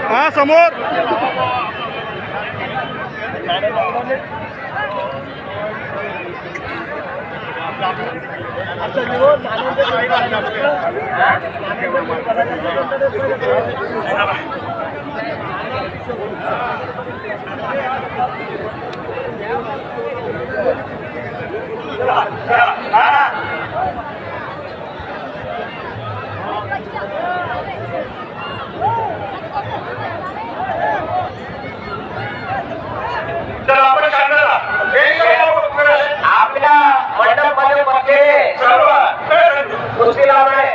हाँ समोर आपल्या मंडप मध्ये बसलेले सर्व कुस्ती लावणारे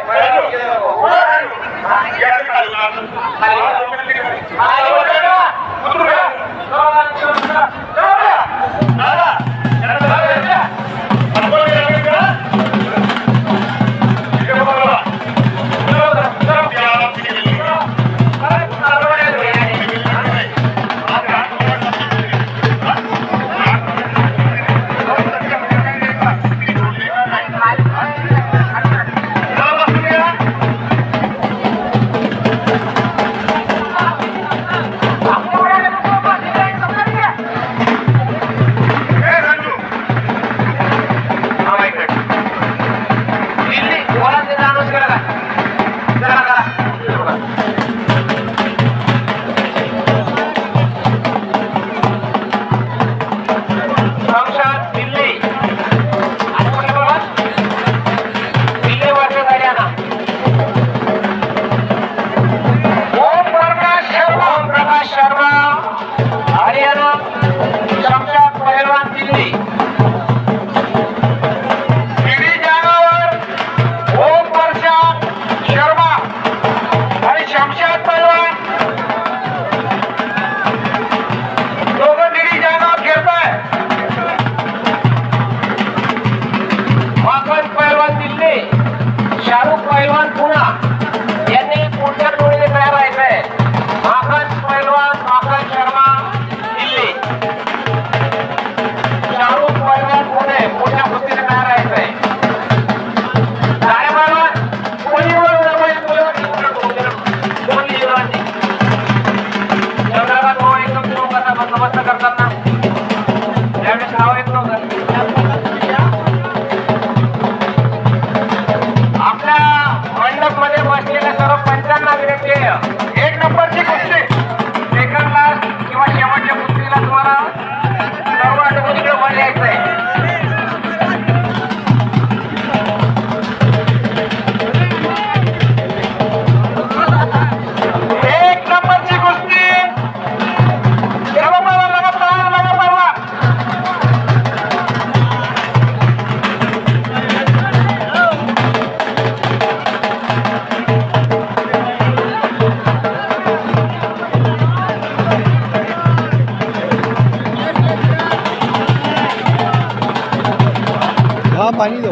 एक नंबरची कुस्ती सेकंड लास्ट किंवा शेवटच्या कुस्तीला तुम्हाला सर्व आठवणीकडे वर यायचंय. एक नंबरची कुस्ती पानी दो.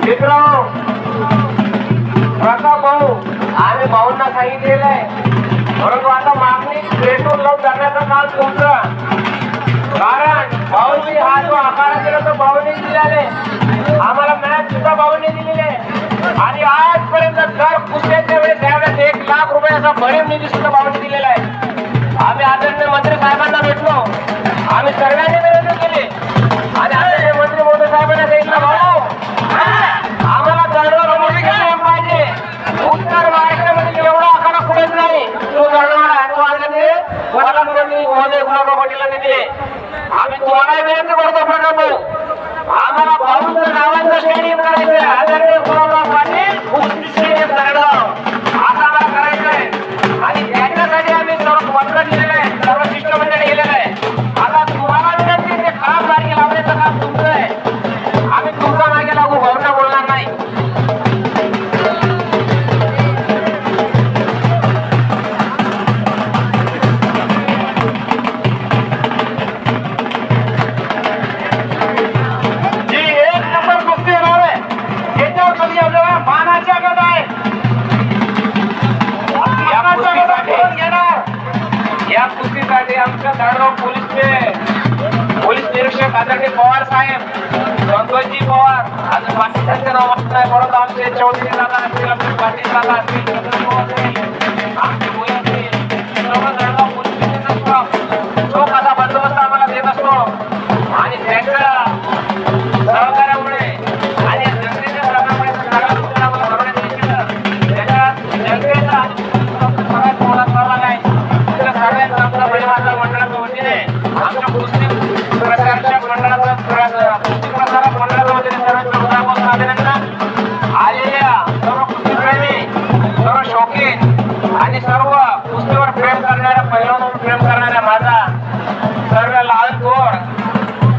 मित्रांनो, प्रताप भाऊ आम्ही भाऊंना सांगितलेलं आहे, परंतु आता मागणी पेटून लावून जाण्याचं काम तुमचं. कारण भाऊंनी हा जो आकार दिला तो भाऊंनी दिलेले, आम्हाला मॅच सुद्धा भाऊंनी दिलेले आणि आजपर्यंत दर कुस्त्याच्या वेळेस त्यावेळेस 1 लाख रुपयाचा भरीव निधी सुद्धा भाऊंनी दिलेला आहे. आम्ही आदरणीय मंत्री साहेबांना भेटलो, आम्ही सर्वांनी विनंती केली आणि आदरणीय मंत्री मोदी साहेबांना सांगितलं, भाऊ आम्हाला दररोज पाहिजे. उत्तर महाराष्ट्रामध्ये एवढा आखाडा कुठेच नाही तो दररोज महोदय गुलाबराव पाटील दिले. आम्ही तुम्हाला विनंती करतो प्रताप भाऊ, आम्हाला भाऊंचं नावांचं स्टेडियम करायचंय. आदरणीय गुलाबराव पाटील कुस्ती स्टेडियम जळगाव असं आम्हाला करायचंय आणि त्याच्यासाठी आम्ही सर्व पत्र दिलेलं आहे, सर्व शिष्टमंडळ गेलेलं आहे. आता तुम्हाला विनंती ते काम मार्गी लावण्याचं काम तुमचं आहे. आम्ही तुमचा मागे लागू भावना बोलणार नाही. या कुस्तीसाठी आमच्या धारगाव पोलीस निरीक्षक आदरणीय पवार साहेब, संतोषजी पवार, अजून बाकीच्यांचे नाव माहित नाही, परंतु आमचे चौधरी दादा असतील, आमचे पाटील दादा असतील, आमचे मुली असतील, सर्व धारगाव पोलीस स्टेशनचा चोख असा बंदोबस्त आम्हाला देत असतो. आणि त्यांच्या सहकार्यामुळे आणि जनतेच्या सहकार्यामुळे आम्हाला भरवण्यात केलं. त्याच्यात जनतेचा सगळ्यात मोठा सहभाग आहे. सगळ्यात आमच्या महिला मंडळाच्या वतीने, आमच्या कुस्ती प्रसारक मंडळाच्या वतीने सर्वांचं अभिनंदन. आलेल्या सर्व कुस्तीप्रेमी, सर्व शौकीन आणि सर्व कुस्तीवर प्रेम करणाऱ्या, पैलवानावर प्रेम करणाऱ्या माझा सर्व लहान थोर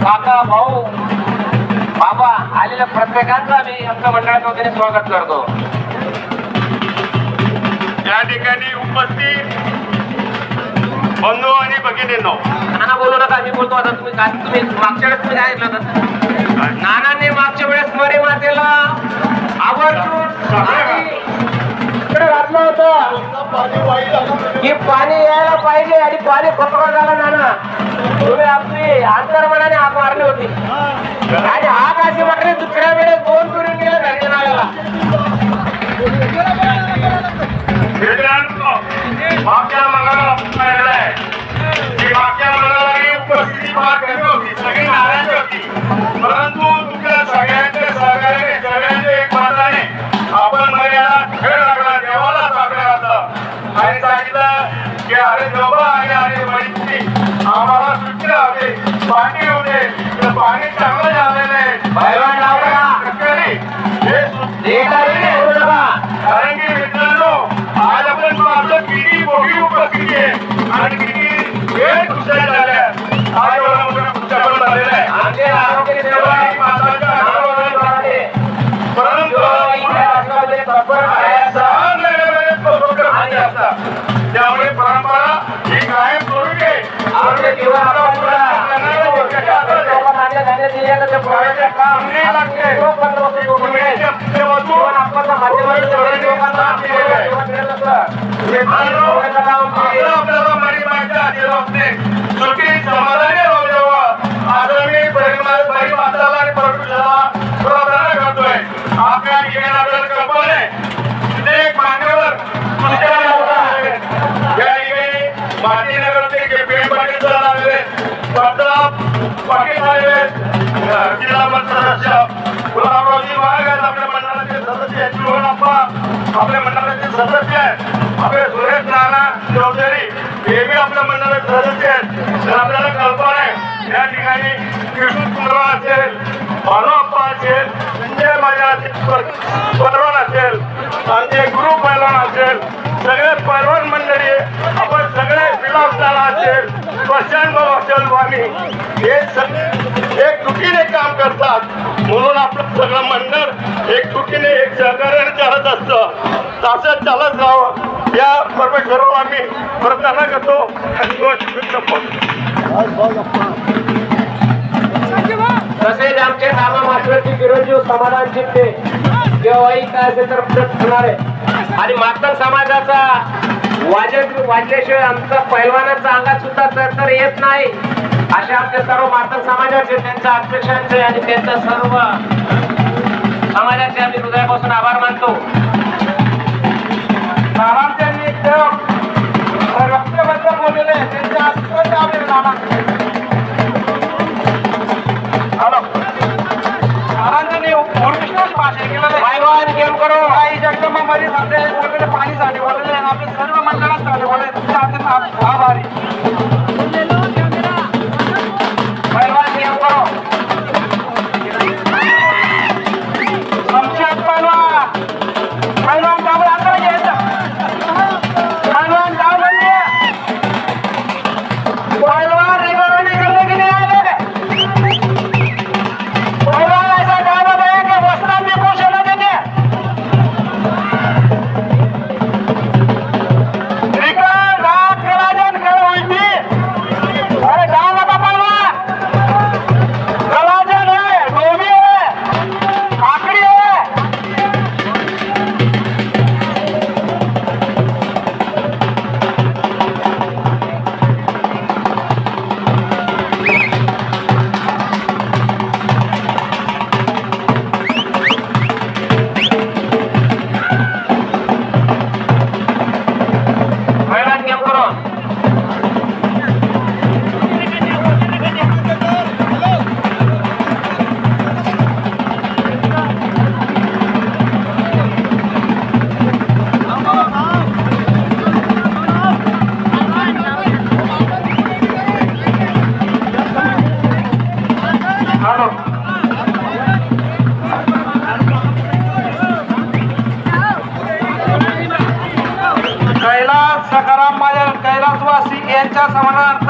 काका, भाऊ, बाबा आलेल्या प्रत्येकांचा मी आमच्या मंडळाच्या वतीने स्वागत करतो. या ठिकाणी उपस्थित बंधू आणि भगिनींनो, नाना बोलू नका, मी बोलतो आता. तुम्ही मागच्या वेळेस तुम्ही काय ऐकलं? नानांनी मागच्या वेळेस मरे मातेला आवर्जून घातलं होतं की पाणी यायला पाहिजे आणि पाणी फटका झाला. नाना तुम्ही आपली अंतर्मनाने हाक मारली होती आणि हाक अशी मारली, दुसऱ्या वेळेस 2 फिरून गेले घरच्या नाल्याला. मागच्या मंगळाला पाहिलेलं आहे की मागच्या मंगळाला उपस्थिती फार कमी होती, सगळी नाराज होती, परंतु तुमच्या सगळ्यांच्या सहकार्याने, सगळ्यांच्या एक मताने आपण मर्यादा खेळ लागला, देवाला साकडे घातलं आणि सांगितलं की अरे देवा आणि अरे वैद्य आम्हाला सूचना हवी, पाणी होते तर पाणी चांगलं झालेलं आहे. कारण की मित्रांनो, आज आपण पाहतो किती मोठी उपस्थिती आहे आणि किती वेळ कुस्त्या झाल्या. आज एवढा मोठा कुस्त्यापण झालेला आहे. परंतु त्यामुळे परंपरा ही कायम स्वरूपी आहे. आपल्याला मारी माहिती सुखी समाधानी राहू द्यावा. आज मी बरी माताला आणि परमेश्वराला प्रार्थना करतोय. आपल्या ठिकाणी आपल्याला कल्पना आहे एक मान्यवर या ठिकाणी मातीनगरचे केपी पाटील सर आलेले, प्रताप पाटील आलेले, जिल्हा सदस्य गुलाबरावजी वाघ आहेत आपल्या मंडळाचे सदस्य, चिवणप्पा आपल्या मंडळाचे सदस्य आहेत, आपले सुरेश नाना चौधरी हे बी आपल्या मंडळाचे सदस्य आहेत. तर आपल्याला कल्पना आहे या ठिकाणी कृष्ण कुंद्रा असेल, भानुअप्पा असेल, संजय माझ्या पैलवान असेल, आमचे गुरु पैलवान असेल, सगळे पैलवान मंडळी आपण सगळे विलास झाला असेल, प्रशांत भाऊ असेल, आम्ही हे एक चुकीने काम करतात. म्हणून आपलं सगळं मंडळ एक चुकीने, एक सहकार्याने चालत असतं. तसंच चालत राहावं या परमेश्वरावर आम्ही प्रार्थना करतो. तसेच आमचे कामा मास्टरची चिरंजीव समाधान शिंदे केव्हाही काय असेल तर होणार आहे. आणि मातंग समाजाचा वाजल्याशिवाय आमचा पैलवानाचा अंगात सुद्धा तर येत नाही. अशा आमच्या सर्व मातंग समाजाचे, त्यांच्या अध्यक्षांचे आणि त्यांच्या सर्व समाजाचे आम्ही हृदयापासून आभार मानतो. नानांनी रक्तबद्दल बोललेले त्यांच्या अत्यंत आभार नाना. भाषण केलेलं गेम करो काही जगदंबामध्ये सध्या पाणी साठी बोललेले आपले सर्व मंडळासाठी बोलले. तुमच्या आभारी पैलवान गेम करो. शमशेद पैलवान डावल आता घ्यायचं. पैलवान डावल पैलवान रेगोरणी करने के लिए आले. पैलवान ऐसा डावल है कि वस्त्र भी खुश होना देंगे. रात राजन कर हुई थी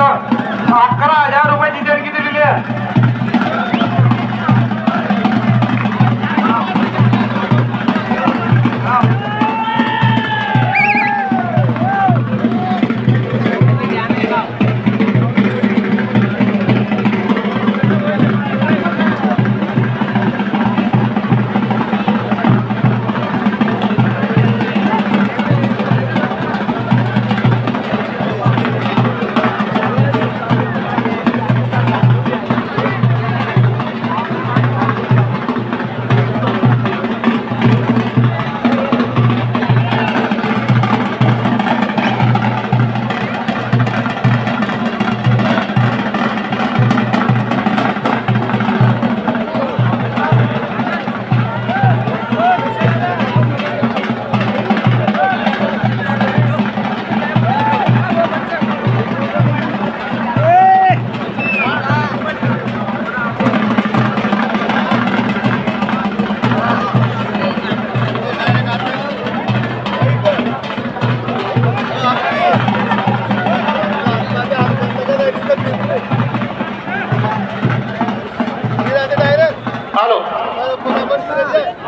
11,000 रुपयाची देणगी दिलेली आहे.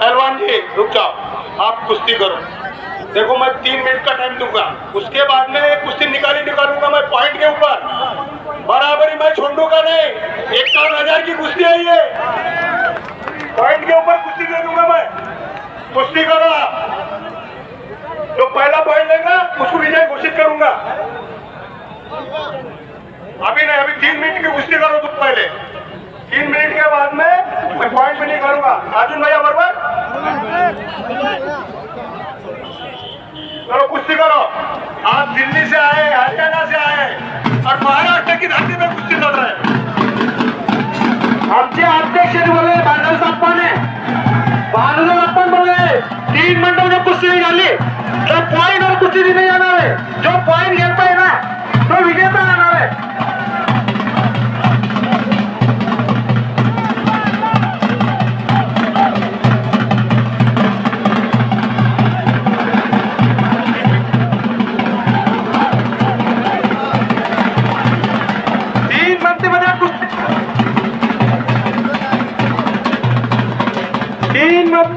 पहलवान जी रुक जाओ, आप कुश्ती करो। देखो मैं 3 मिनट का टाइम दूंगा, उसके बाद में कुश्ती निकालूंगा मैं पॉइंट के ऊपर। बराबरी मैं छोड़ूंगा नहीं। 51,000 की कुश्ती है ये, पॉइंट के ऊपर कुश्ती दे दूंगा मैं। कुश्ती करो आप, जो पहला पॉइंट लेगा उसको विजय घोषित करूंगा। अभी नहीं, अभी 3 मिनट की कुश्ती करो तुम पहले। 3 मिनट के बाद में मैं पॉइंट भी नहीं करूंगा। अर्जुन भैया बराबर, चलो कुश्ती करो। आप दिल्ली से आए, हरियाणा से आए और महाराष्ट्र की धरती में कुश्ती लड़ रहे हैं। आमचे अध्यक्ष बोले भानुदास अप्पन बोले 3 मिनटों में कुश्ती नहीं झाली तो पॉइंट और कुश्ती नहीं जाणार है. जो पॉइंट घेता ना तो विजेता राहणार आहे.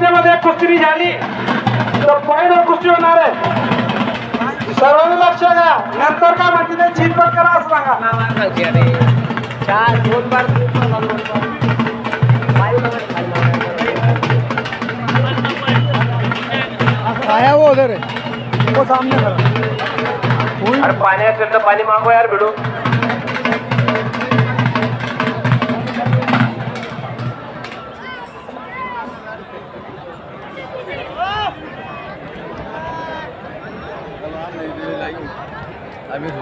मध्ये कुस्ती झाली तर पॉइंट और कुस्ती होणार आहे. सर्वांनी लक्ष द्या. नंतर काय म्हणते ते चिंता करा असं सांगा. 4 बार आया वो उधर है, वो सामने खड़ा. अरे पाणी असेल तर पाणी मागो यार भिडू.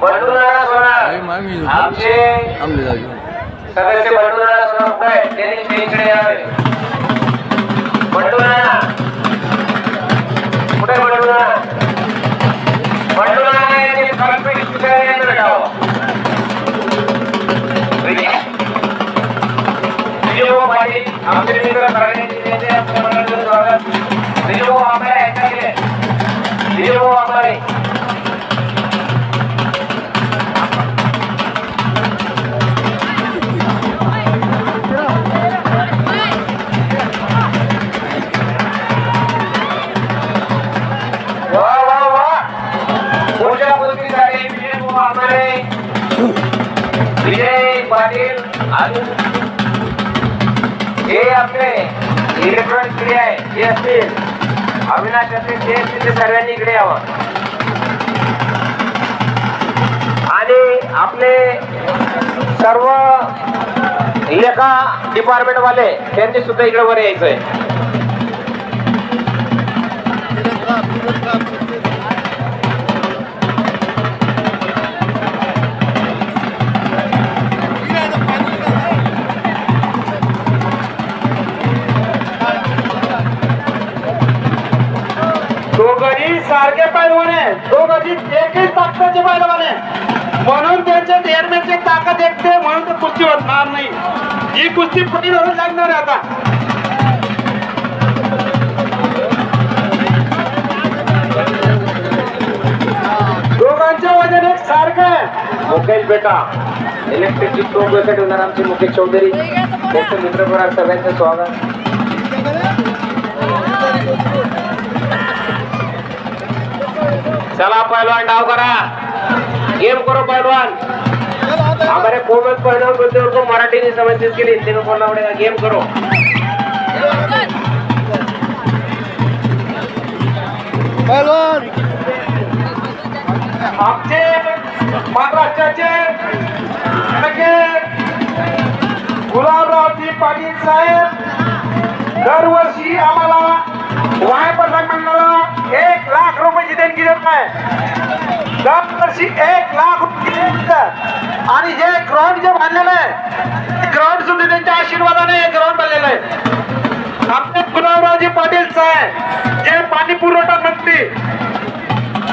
बंडूनाना सोना आमचे सदस्य बंडूनाना सोना त्यांनी स्टेजकडे यावे. बंडूनाना कुठे? बंडूनाना यांनी कॉन्फ्लिक्ट स्पीकर भेटावं. विजय पाटील आमचे मित्र करण्याचे नेते आपल्या मंडळाचं स्वागत. विजय आंबारे यांच्या केले. विजय आंबारे विजय पाटील हे आपले इलेक्ट्रॉनिक इकडे आहे. जे असतील अविनाश असतील ते असतील ते सर्वांनी इकडे यावं. आणि आपले सर्व लेखा डिपार्टमेंट वाले त्यांनी सुद्धा इकडे वर यायचंय. दोघंही सारखे पैलवान आहे. दोघंही एकही ताकदीचे पैलवान आहे. म्हणून त्यांच्या एअरमॅनची ताकद एकते म्हणून ते कुस्ती होणार नाही. ही कुस्ती पुढे धरून लागणार आहे. आता दोघांचे वजन एक सारखं आहे. मुकेश बेटा इलेक्ट्रिक प्रोग्रेसेट होणार आमचे मुकेश चौधरी त्यांचं मित्रपरिवार सगळ्यांचं स्वागत. चला पहलवान डाव करा, गेम करो पहलवान. हमारे कोमल पहलवान बोलते हैं उनको मराठी नहीं समझते, इसके लिए हिंदी में बोलना पड़ेगा. गेम करो. पहलवान आमचे महाराष्ट्राचे गुलाबरावजी पाटील साहेब दरवर्षी आम्हाला वायपटक मंडळाला 1 लाख रुपयाची देणगी देत आहे. दरवर्षी 1 लाख रुपये आणि हे ग्राउंड जे बांधलेलं आहे ग्राउंड सुद्धा त्यांच्या आशीर्वादाने हे ग्राउंड बनलेलं आहे. आमचे गुलाबरावजी पाटील साहेब जे पाणी पुरवठा मंत्री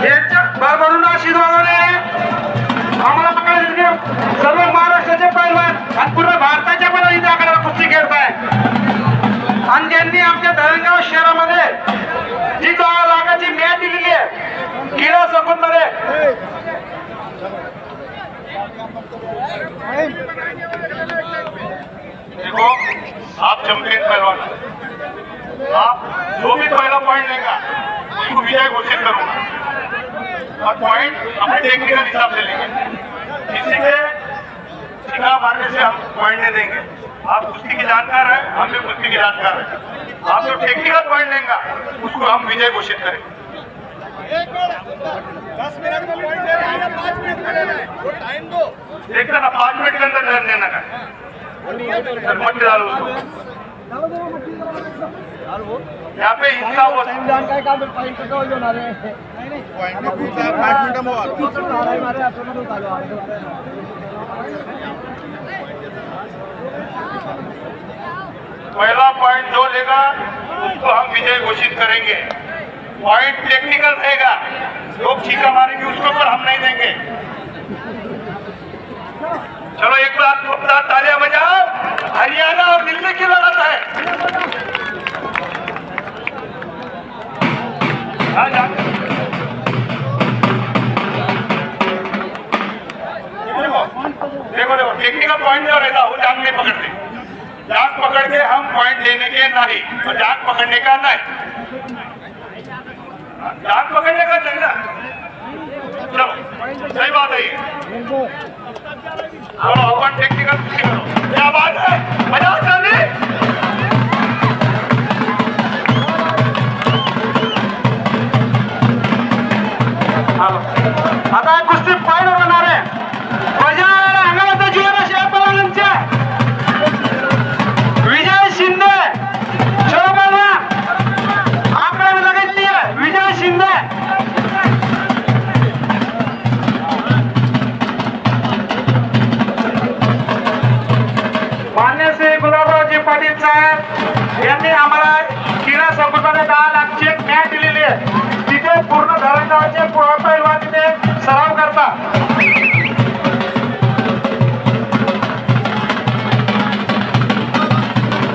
यांच्या भरभरून आशीर्वादाने आम्हाला सर्व महाराष्ट्राचे पैलवान आणि पूर्ण भारताच्या पण इथे आकडा कुस्ती खेळत आहे. आणि ज्यांनी आमच्या धरणगाव शहरामध्ये जी 10 लाखाची मॅच दिलेली आहे क्रीडा संकुल मध्ये, देखो आप चैंपियन पहलवान, आप जो भी पहला पॉइंट लेगा उसको विजय घोषित करूंगा और पॉइंट अपने टेक्निकल हिसाब से लेंगे. किसी के छिका मारने से हम पॉइंट नहीं देंगे. आप कुश्ती की जानकार है, हम भी कुश्ती की जानकार है. आप जो टेक्निकल पॉइंट लेंगे उसको हम विजय घोषित करेंगे. 10 मिनट में पॉइंट ले रहा है, 5 मिनट में लेना है, वो टाइम दो. देखते ना 5 मिनट के अंदर टर्न लेना का मट्टी डालो उसको. यहाँ पे हिस्सा वो टाइम जान का काम पॉइंट का हो ना रे. नहीं पॉइंट में कुछ 5 मिनट में मारे आपण तो चालू आहे. पहला पॉइंट जो लेगा उसको हम विजय घोषित करेंगे. पॉइंट टेक्निकल रहेगा, लोग छीका मारेंगे उसको पर हम नहीं देंगे. चलो एक बार तालियां बजाओ. हरियाणा और दिल्ली की लड़त है. देखो देखो टेक्निकल पॉइंट जो रहता वो जांग नहीं पकड़ते. जांग पकड़ के हम पॉइंट लेने के नहीं और जांग पकड़ने का नहीं. जांग पकड़ने का नहीं ना. चलो सही बात है ये. चलो अपन टेक्निकल करो. क्या बात है, बजाओ जल्दी. आता कुस्ती फायनल होणार आहे. बजावणारा अंगाचा जीवन शेतकऱ्यांचे विजय शिंदे. चलो बाबा आपल्याला लगेच लिहिलं विजय शिंदे. मान्य श्री गुलाबरावजी पाटील साहेब यांनी आम्हाला क्रीडा संकुलाने 10 लाखची एक मॅच दिलेली आहे. तिथे पूर्ण धरणगावचे पैलवान तिथे सराव करतात.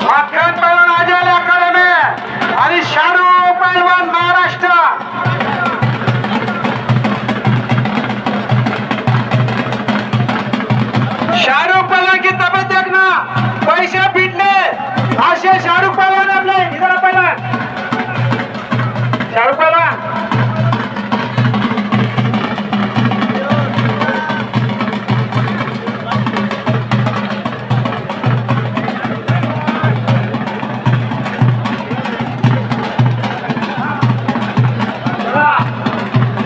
माथेरान पैलवान आजाली अकादमी आणि शाहरुख पैलवान महाराष्ट्र. शाहरुख पैलवान की तब्येत देखना, पैसे पिटले असे शाहरुख पैलवान आपले इधर पैलवान. शाहरुख पैलवान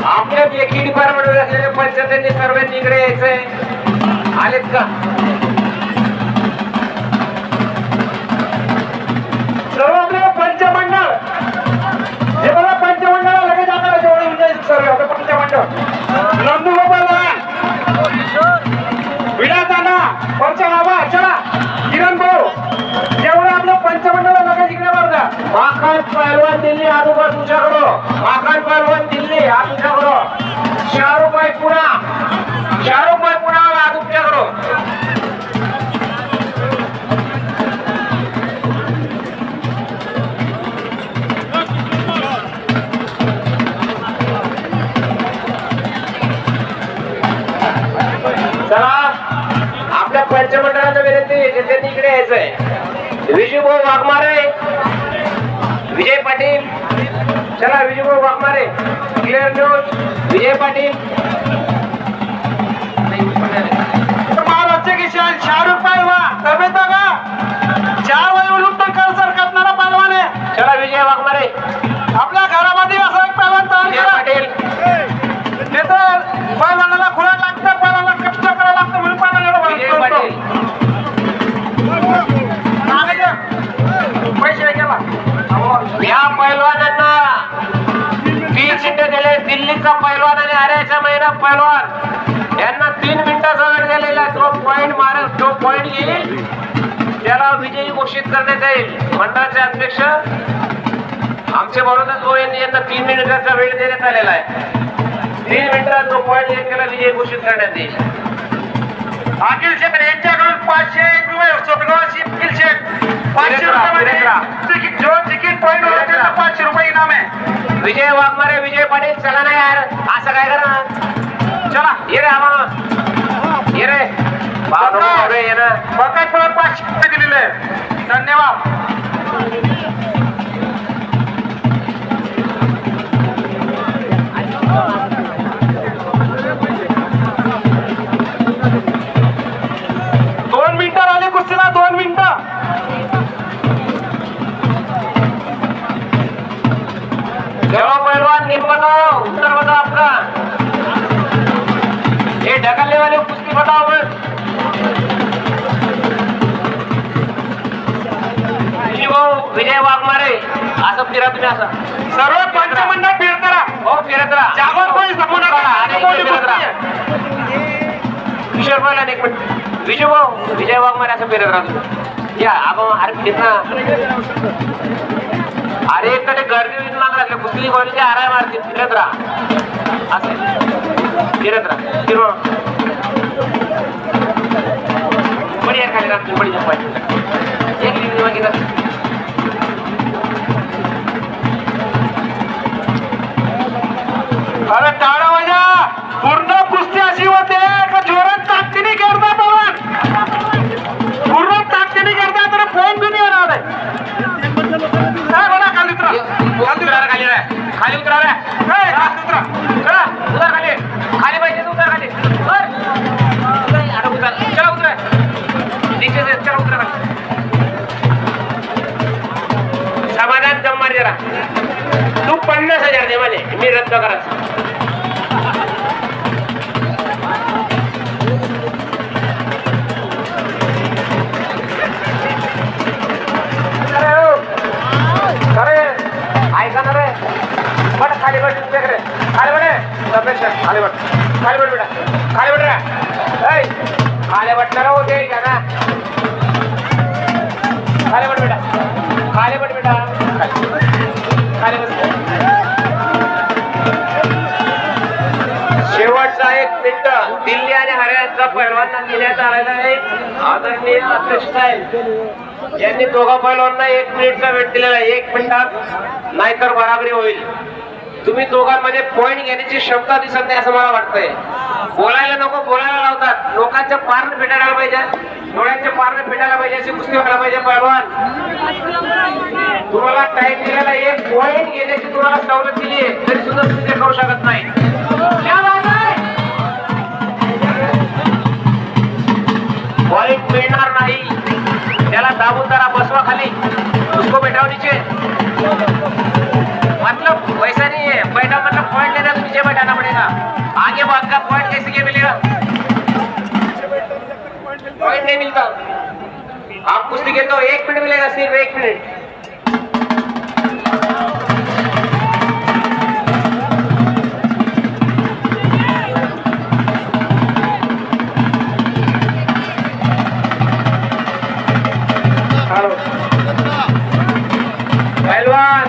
आपल्या एकी डिपार्टमेंट असलेले पंचायतींनी सर्वांनी इकडे यायचंय. आलेत का? सर्व आपले पंचमंडळ हे बघा. पंचमंडळ लगेच आता जेवढे म्हणजे सर्व आता पंचमंडळ नंदुगोपाल विलासाना पंचा बाबा. चला किरण भाऊ जेवढे आपलं पंचमंडळ लगेच इकडे बघा. माखन पहलवान दिल्ली आजूबाजू तुझ्याकडं. माखन पहलवान दिल्ली हा तुझ्याकडं. शाहरुख भाई पुणा. शाहरुख भाई पुणा हा तुमच्याकडं. चला आपल्या पंचमंडळाचा विनंती आहे त्यांनी इकडे यायचंय. विजूभाऊ वाघमारे, विजय पाटील, चला विजूभाऊ वाघमारे, क्लिअर न्यूज, विजय पाटील. महाराष्ट्र की शाहरुख पहलवान तब्येत का 4 वयोवृद्ध कर करणारा पहलवान आहे. चला विजय वाघमारे, आपल्या घरामध्ये असा एक पहलवान तयार विजय करा. पाटील. तिथं पहलवानाला खुला लागतं, पहलवानाला कष्ट करावं लागतं म्हणून विजय पाटील, पैसे केला. या पैलवानांना 3 शिट्टे दिले. दिल्लीचा पैलवान आणि हरियाचा महिना पैलवान यांना 3 मिनिटाचा वेळ दिलेला. जो पॉइंट मारेल, जो पॉइंट घेईल त्याला विजयी घोषित करण्यात येईल. मंडळाचे अध्यक्ष आमचे बरोबर भाऊ यांना 3 मिनिटाचा वेळ देण्यात आलेला आहे. 3 मिनिटात जो पॉइंट येईल त्याला विजयी घोषित करण्यात येईल. अखिल शेख यांच्याकडून 501 रुपये, सोटगावची अखिल शेख 500 रुपये जो तिकीट पॉइंट होईल त्याला 500 रुपये इनाम आहे. विजय वाघमारे, विजय पाटील, चला ना यार, असं काय करा. चला ये रे आम्हाला, ये रे बाबा, ये ना बकाट पण 500 रुपये दिलेले आहे. धन्यवाद. कुस्तीला 2 मिनिटं. चलो पहलवान नीट बताओ, उत्तर बताओ आपका. ये ढकलने वाले कुश्ती बताओ बस. विजय वाघमारे, असं फिरा तुम्ही, असं सर्व पंचमंडळ फिरत राहा. हो फिरत राहा. जागोर कोणी समोर फिरत राहा. किशोर पहिला एक मिनिट. विजय भाऊ, विजय वाघमारे, असं फिरत राहा तुम्ही. या आपण अरे ना, अरे एक कडे गर्दी मागला कुस्ती कॉलेज आराय मारते. फिरत राहा, असं फिरत राहा. फिरवा बढिया खाली राहतो. बढिया पाहिजे एक लिंग मागितलं. अरे टाळा वाजा. पूर्ण कुस्ती अशी होते का जोरात ताकदीने करता पवन, पूर्ण ताकदीने करता तर फोन बी नाही होणार आहे. खाली उतरा, खाली रे, खाली उतरा रे, खाली उतरा. चला उतर खाली, खाली पाहिजे उतर खाली. चला उतरा नीचे से, चला उतरा खाली. समाधान जम मार जरा. तू 50,000 दे मला, मी रद्द करा. ऐका ना रे, बट खाली बट रे, खाली बट अपेक्षा, खाली बट, खाली बट बेटा, खाली बट रे, खाली बटणार होते का ना. खाली बट बेटा, खाली बट बेटा, खाली बट. शेवटचा 1 मिनिट दिल्ली आणि हरियाणाचा पैलवानांना देण्यात आलेला आहे. आदरणीय अध्यक्ष साहेब यांनी दोघा पैलवानांना 1 मिनिटचा वेळ दिलेला आहे. 1 मिनिटात नाहीतर बराबरी होईल. तुम्ही दोघांमध्ये पॉइंट घेण्याची क्षमता दिसत नाही असं मला वाटतंय. बोलायला नको, बोलायला लावतात. लोकांच्या पारणे फेटायला पाहिजे, डोळ्यांच्या पारणे फेटायला पाहिजे, अशी कुस्ती व्हायला पाहिजे. पैलवान तुम्हाला टाइम दिलेला, 1 पॉइंट घेण्याची तुम्हाला सवलत दिली आहे, तरी सुद्धा तुम्ही ते करू शकत नाही. पॉइंट मिळणार नाही. त्याला दाबून जरा बसवा खाली, उसको बैठाओ नीचे. मतलब वैसा नहीं है, बैठा मतलब पॉइंट लेना तो नीचे बैठाना पड़ेगा. आगे भाग का पॉइंट कैसे क्या मिलेगा? पॉइंट नहीं मिलता. आप कुश्ती खेलते हो 1 मिनट मिलेगा, सिर्फ 1 मिनट. पहलवान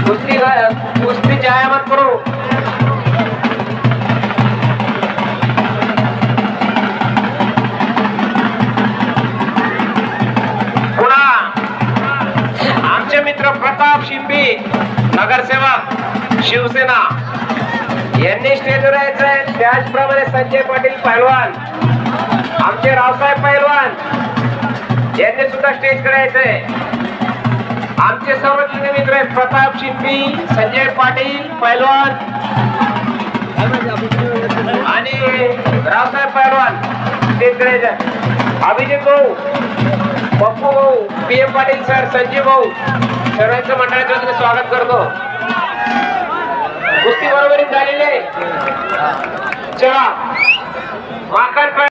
कुश्ती जाया मत करो. पुन्हा आमचे मित्र प्रताप शिंपी, नगरसेवक शिवसेना, यांनी स्टेजवर यायचंय. त्याचप्रमाणे संजय पाटील पहलवान, रावसाहेब पैलवान यांनी सुद्धा स्टेज करायचंय. आमचे सर्व जुने मित्र आहेत प्रताप शिंपी, संजय पाटील पैलवान आणि रावसाहेब पैलवान स्टेज करायचं. अभिजित भाऊ, पप्पू भाऊ, PM पाटील सर, संजीव भाऊ सर्वांचं मंडळाचं वतीने स्वागत करतो. कुस्ती बरोबरीत झालेली आहे. चला माकड